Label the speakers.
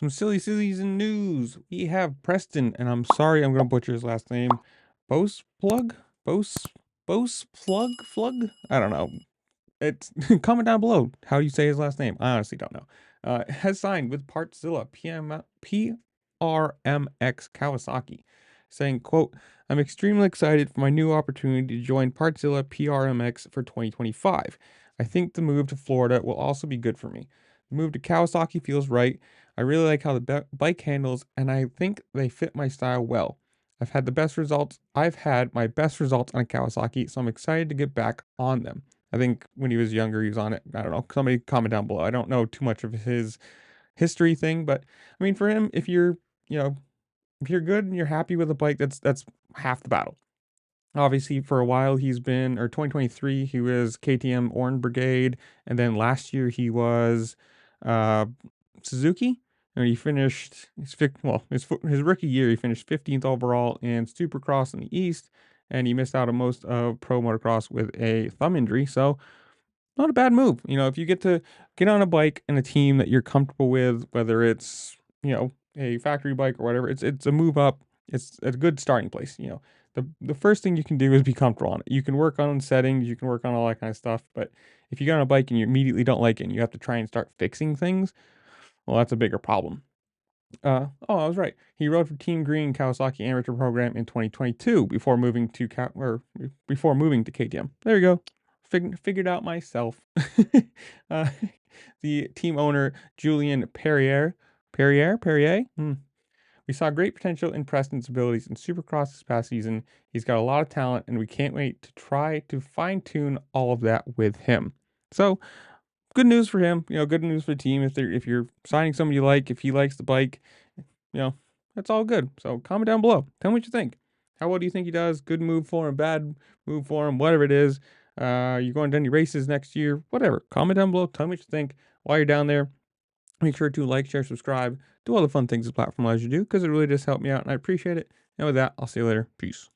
Speaker 1: Some silly season news. We have Preston, and I'm sorry I'm gonna butcher his last name. Boespflug? Bose Boespflug? I don't know. It's comment down below how you say his last name. I honestly don't know. Has signed with Partzilla PRMX Kawasaki, saying, quote, I'm extremely excited for my new opportunity to join Partzilla PRMX for 2025. I think the move to Florida will also be good for me. The move to Kawasaki feels right. I really like how the bike handles, and I think they fit my style well. I've had my best results on a Kawasaki, so I'm excited to get back on them. I think when he was younger, he was on it. I don't know. Somebody comment down below. I don't know too much of his history thing, but I mean, for him, if you're, you know, if you're good and you're happy with a bike, that's half the battle. Obviously, for a while he's been, or 2023, he was KTM Orange Brigade, and then last year he was uh, Suzuki, and he finished his rookie year. He finished 15th overall in Supercross in the East, and he missed out on most of Pro Motocross with a thumb injury. So not a bad move. You know, if you get to get on a bike and a team that you're comfortable with, whether it's, a factory bike or whatever, it's a move up. It's a good starting place. The first thing you can do is be comfortable on it. You can work on settings, you can work on all that kind of stuff, but if you get on a bike and you immediately don't like it and you have to try and start fixing things, well, that's a bigger problem. I was right. He rode for Team Green Kawasaki Amateur Program in 2022 before moving to KTM. There you go. Figured out myself. uh, the team owner Julian Perrier. We saw great potential in Preston's abilities in Supercross this past season. He's got a lot of talent, and we can't wait to try to fine tune all of that with him. So good news for him. Good news for the team. If you're signing somebody you like, if he likes the bike, that's all good. So comment down below. Tell me what you think. How well do you think he does? Good move for him, bad move for him, whatever it is. You going to any races next year? Whatever. Comment down below. Tell me what you think. While you're down there, make sure to like, share, subscribe, do all the fun things this platform allows you to do, because it really does help me out and I appreciate it. And with that, I'll see you later. Peace.